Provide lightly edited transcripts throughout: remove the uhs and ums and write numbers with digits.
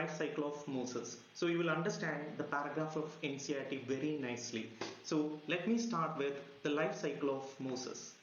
life cycle of mosses. So you will understand the paragraph of NCERT very nicely. So let me start with the life cycle of mosses.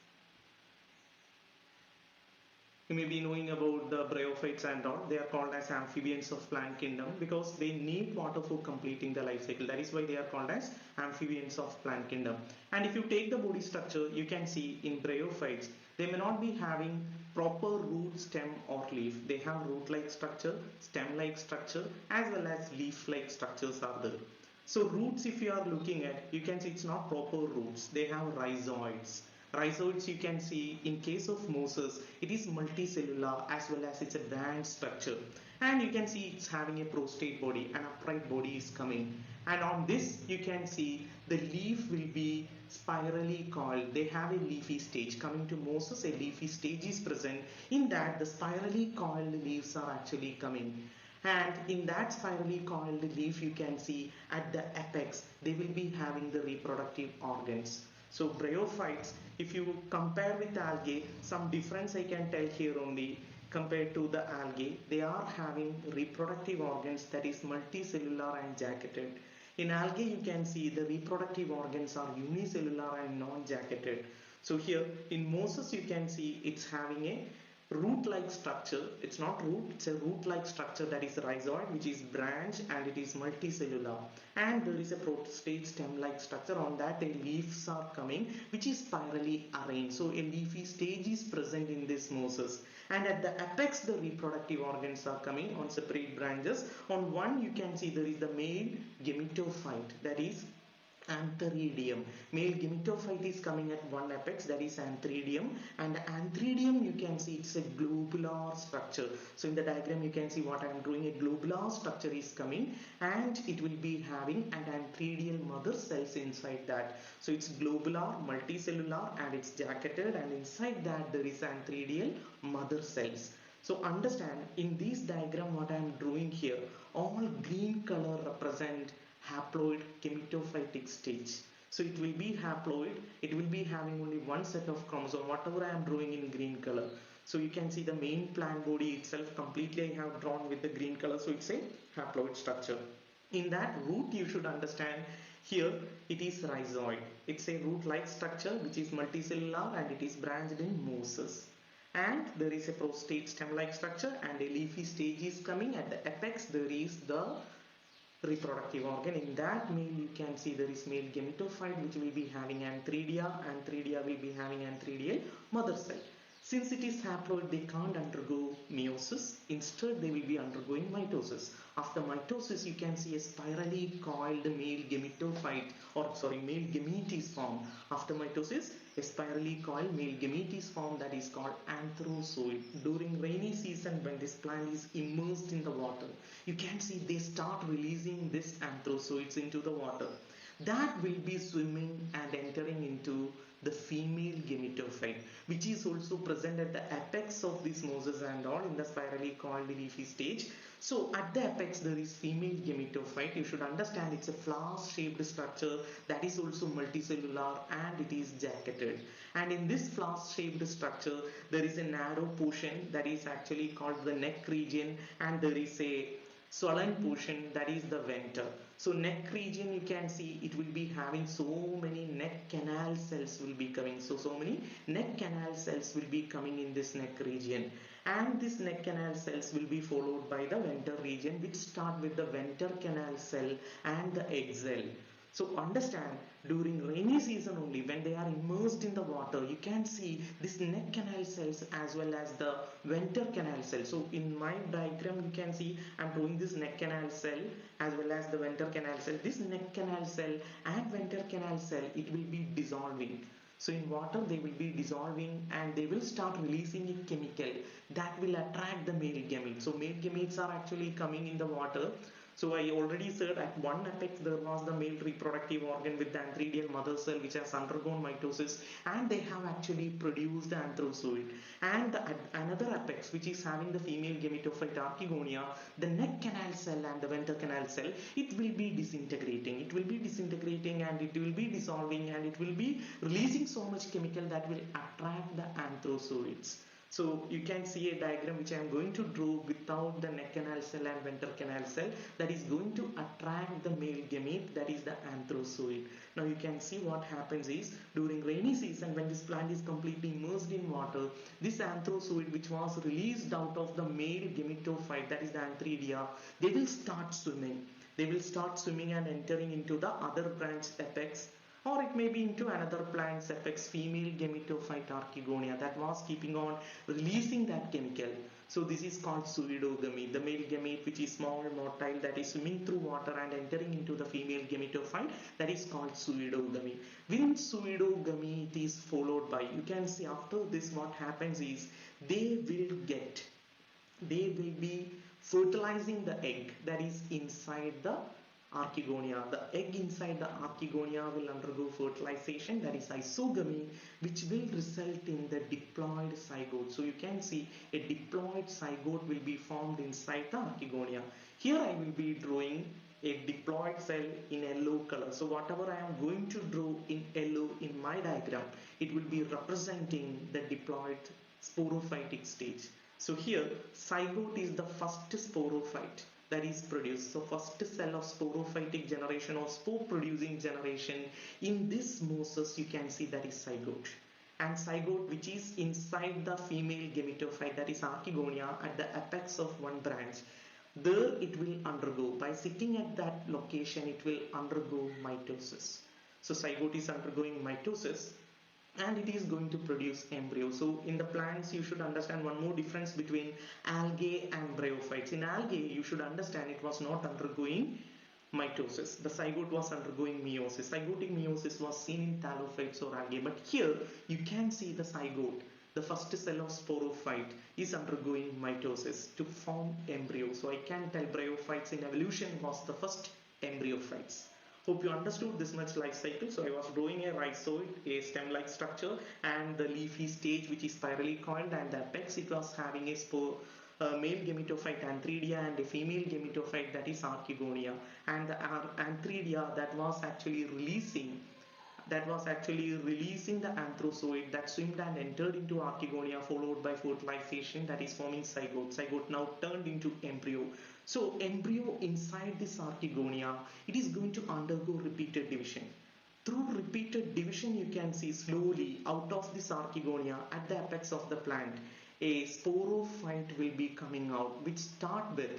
You may be knowing about the bryophytes and all. They are called as amphibians of plant kingdom because they need water for completing the life cycle. That is why they are called as amphibians of plant kingdom. And if you take the body structure, you can see in bryophytes, they may not be having proper root, stem or leaf. They have root-like structure, stem-like structure as well as leaf-like structures are there. So roots, if you are looking at, you can see it's not proper roots. They have rhizoids. Rhizoids, you can see in case of mosses, it is multicellular as well as it's a branch structure. And you can see it's having a prostate body, an upright body is coming. And on this, you can see the leaf will be spirally coiled. They have a leafy stage. Coming to mosses, a leafy stage is present. In that, the spirally coiled leaves are actually coming. And in that spirally coiled leaf, you can see at the apex, they will be having the reproductive organs. So bryophytes, if you compare with algae, some difference I can tell here only compared to the algae. They are having reproductive organs that is multicellular and jacketed. In algae, you can see the reproductive organs are unicellular and non-jacketed. So here in mosses, you can see it's having a root-like structure. It's not root, it's a root-like structure that is rhizoid, which is branch and it is multicellular. And there is a prostate stem-like structure. On that, the leaves are coming, which is spirally arranged. So a leafy stage is present in this mosses. And at the apex, the reproductive organs are coming on separate branches. On one, you can see there is the male gametophyte, that is antheridium. Male gametophyte is coming at one apex, that is antheridium, and antheridium, you can see it's a globular structure. So in the diagram you can see what I am doing. A globular structure is coming and it will be having an antheridial mother cells inside that. So it's globular, multicellular and it's jacketed, and inside that there is antheridial mother cells. So understand, in this diagram what I am drawing here, all green color represent haploid gametophytic stage. So it will be haploid, it will be having only one set of chromosome, whatever I am drawing in green color. So you can see the main plant body itself completely I have drawn with the green color, so it's a haploid structure. In that root, you should understand here it is rhizoid. It's a root-like structure which is multicellular and it is branched in mosses. And there is a prostate stem-like structure and a leafy stage is coming. At the apex there is the reproductive organ. In that male, you can see there is male gametophyte which will be having antheridia. Antheridia will be having antheridial mother cell. Since it is haploid, they can't undergo meiosis. Instead, they will be undergoing mitosis. After mitosis, you can see a spirally coiled male gametophyte, male gamete is formed. After mitosis, a spirally coiled male gamete is formed, that is called anthrozoid. During rainy season, when this plant is immersed in the water, you can see they start releasing these anthrozoids into the water. That will be swimming and entering into the female gametophyte, which is also present at the apex of this mosses and all in the spirally coiled leafy stage. So at the apex there is female gametophyte. You should understand it's a flask-shaped structure that is also multicellular and it is jacketed. And in this flask-shaped structure there is a narrow portion that is actually called the neck region, and there is a swollen portion that is the venter. So neck region, you can see it will be having so many neck canal cells will be coming. So many neck canal cells will be coming in this neck region, and this neck canal cells will be followed by the venter region, which start with the venter canal cell and the egg cell. So understand, during rainy season only, when they are immersed in the water, you can see this neck canal cells as well as the venter canal cell. So in my diagram you can see I am drawing this neck canal cell as well as the venter canal cell. This neck canal cell and venter canal cell, it will be dissolving. So in water they will be dissolving and they will start releasing a chemical that will attract the male gametes. So male gametes are actually coming in the water. So I already said at one apex there was the male reproductive organ with the antheridial mother cell which has undergone mitosis, and they have actually produced the anthrozoid. And at another apex which is having the female gametophyte archegonia, the neck canal cell and the venter canal cell, it will be disintegrating. It will be disintegrating and it will be dissolving and it will be releasing so much chemical that will attract the anthrozoids. So you can see a diagram which I am going to draw without the neck canal cell and ventral canal cell, that is going to attract the male gamete, that is the anthrozoid. Now you can see what happens is, during rainy season when this plant is completely immersed in water, this anthrozoid which was released out of the male gametophyte, that is the antheridia, they will start swimming. They will start swimming and entering into the other branch apex, or it may be into another plant's apex, female gametophyte archegonia, that was keeping on releasing that chemical. So this is called pseudogamy, the male gamete which is small, motile, that is swimming through water and entering into the female gametophyte, that is called pseudogamy. Within pseudogamy, it is followed by, you can see after this what happens is, they will be fertilizing the egg that is inside the archegonia. The egg inside the archegonia will undergo fertilization, that is isogamy, which will result in the diploid zygote. So you can see a diploid zygote will be formed inside the archegonia. Here I will be drawing a diploid cell in yellow color. So whatever I am going to draw in yellow in my diagram, it will be representing the diploid sporophytic stage. So here zygote is the first sporophyte that is produced. So first cell of sporophytic generation or spore producing generation in this mosses, you can see that is zygote. And zygote which is inside the female gametophyte, that is archegonia, at the apex of one branch, there it will undergo, by sitting at that location, it will undergo mitosis. So zygote is undergoing mitosis and it is going to produce embryo. So in the plants you should understand one more difference between algae and bryophytes. In algae you should understand it was not undergoing mitosis. The zygote was undergoing meiosis. Zygotic meiosis was seen in thallophytes or algae, but here you can see the zygote, the first cell of sporophyte, is undergoing mitosis to form embryo. So I can tell bryophytes in evolution was the first embryophytes. Hope you understood this much life cycle. So I was drawing a rhizoid, a stem-like structure, and the leafy stage which is spirally coiled, and the apex it was having a spore, male gametophyte antheridia and a female gametophyte, that is archegonia, and the antheridia that was actually releasing the anthrozoid that swimmed and entered into archegonia, followed by fertilization, that is forming zygote. Zygote now turned into embryo. So embryo inside this archegonia, it is going to undergo repeated division. Through repeated division, you can see slowly out of this archegonia at the apex of the plant, a sporophyte will be coming out, which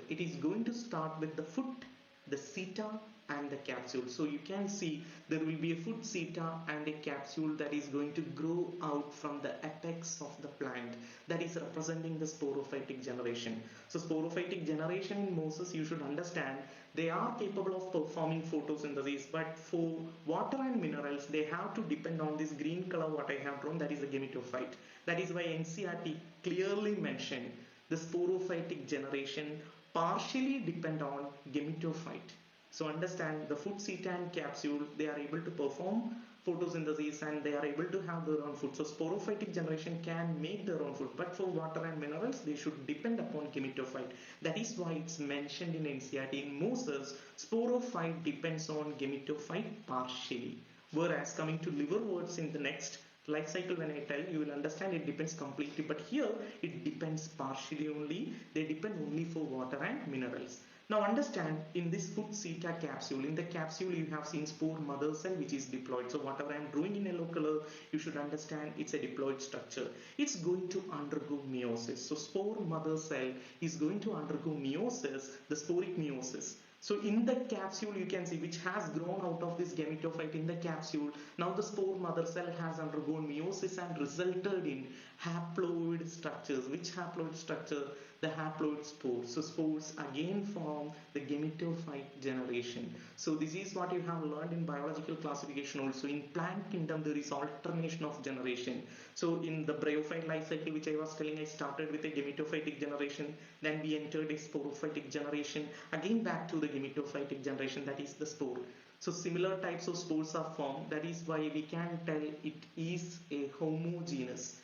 it is going to start with the foot, the seta and the capsule. So you can see there will be a foot, seta and a capsule that is going to grow out from the apex of the plant, that is representing the sporophytic generation. So sporophytic generation in mosses, you should understand, they are capable of performing photosynthesis, but for water and minerals they have to depend on this green color what I have drawn, that is the gametophyte. That is why NCERT clearly mentioned the sporophytic generation partially depend on gametophyte. So understand, the food, seta and capsule, they are able to perform photosynthesis and they are able to have their own food. So sporophytic generation can make their own food, but for water and minerals they should depend upon gametophyte. That is why it's mentioned in NCERT. In mosses, sporophyte depends on gametophyte partially, whereas coming to liverworts in the next life cycle, when I tell you will understand it depends completely, but here it depends partially only. They depend only for water and minerals. Now understand, in this food, seta, capsule, in the capsule you have seen spore mother cell which is diploid. So whatever I am drawing in yellow color, you should understand it's a diploid structure. It's going to undergo meiosis. So spore mother cell is going to undergo meiosis, the sporic meiosis. So in the capsule you can see which has grown out of this gametophyte in the capsule. Now the spore mother cell has undergone meiosis and resulted in haploid structures. Which haploid structure? The haploid spores. So spores again form the gametophyte generation. So this is what you have learned in biological classification also. In plant kingdom there is alternation of generation. So in the bryophyte life cycle which I was telling, I started with a gametophytic generation, then we entered a sporophytic generation, again back to the gametophytic generation, that is the spore. So similar types of spores are formed. That is why we can tell it is a homogeneous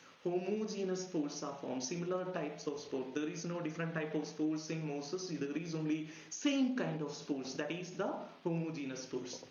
spores are formed. Similar types of spores. There is no different type of spores in mosses. There is only same kind of spores. That is the homogeneous spores.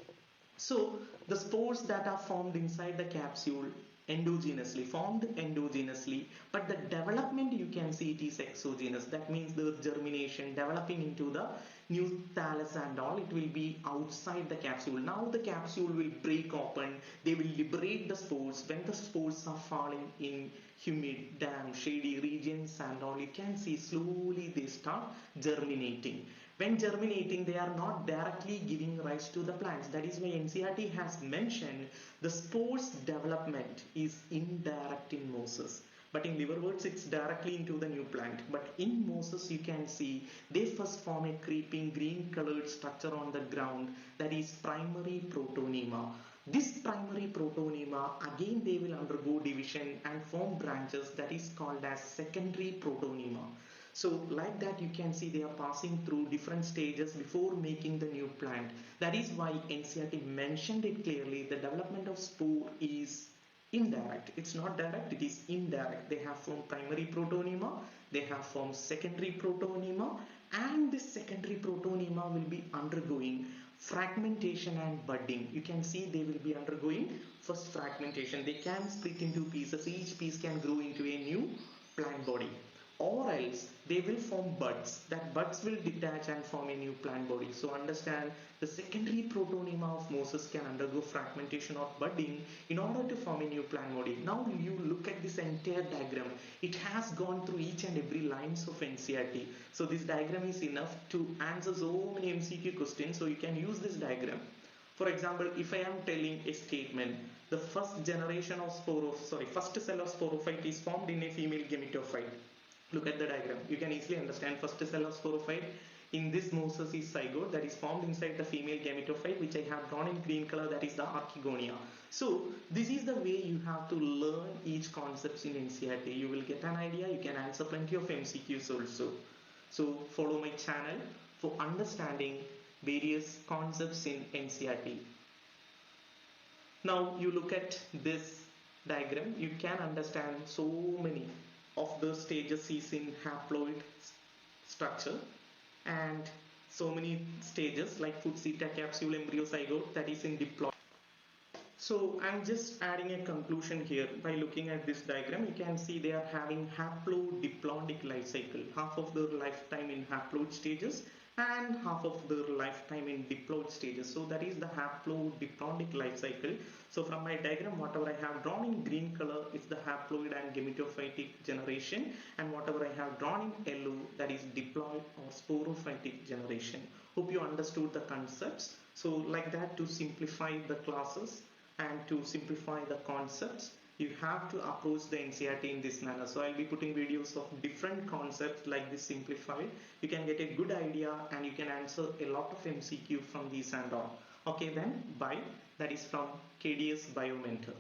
So the spores that are formed inside the capsule, endogenously, formed endogenously, but the development you can see it is exogenous. That means the germination, developing into the new thallus and all, it will be outside the capsule. Now the capsule will break open, they will liberate the spores. When the spores are falling in humid, damp, shady regions and all, you can see slowly they start germinating. When germinating, they are not directly giving rise to the plants. That is why NCERT has mentioned the spores development is indirect in mosses. But in liverworts, it's directly into the new plant. But in mosses, you can see they first form a creeping green colored structure on the ground, that is primary protonema. This primary protonema, again they will undergo division and form branches, that is called as secondary protonema. So like that you can see they are passing through different stages before making the new plant. That is why NCERT mentioned it clearly, the development of spore is indirect. It's not direct, it is indirect. They have formed primary protonema, they have formed secondary protonema, and this secondary protonema will be undergoing fragmentation and budding. You can see they will be undergoing first fragmentation. They can split into pieces, each piece can grow into a new plant body, or else they will form buds. That buds will detach and form a new plant body. So understand, the secondary protonema of mosses can undergo fragmentation or budding in order to form a new plant body. Now you look at this entire diagram, it has gone through each and every lines of NCERT. So this diagram is enough to answer so many MCQ questions, so you can use this diagram. For example, if I am telling a statement, the first generation of first cell of sporophyte is formed in a female gametophyte. Look at the diagram, you can easily understand. First cell of sporophyte in this mosses is zygote, that is formed inside the female gametophyte, which I have drawn in green color, that is the archegonia. So this is the way you have to learn each concepts in NCERT. You will get an idea, you can answer plenty of MCQs also. So follow my channel for understanding various concepts in NCERT. Now you look at this diagram, you can understand so many of the stages is in haploid structure, and so many stages like foot, seta, capsule, embryo, zygote, that is in diploid. So I'm just adding a conclusion here. By looking at this diagram, you can see they are having haplodiplodic life cycle, half of their lifetime in haploid stages and half of their lifetime in diploid stages. So that is the haplodiplodic life cycle. So from my diagram, whatever I have drawn in green color is the haploid and gametophytic generation, and whatever I have drawn in yellow, that is diploid or sporophytic generation. Hope you understood the concepts. So like that, to simplify the classes and to simplify the concepts, you have to approach the NCERT in this manner. So I'll be putting videos of different concepts like this simplified. You can get a good idea and you can answer a lot of MCQ from these and all. Okay then, bye. That is from KDS Biomentor.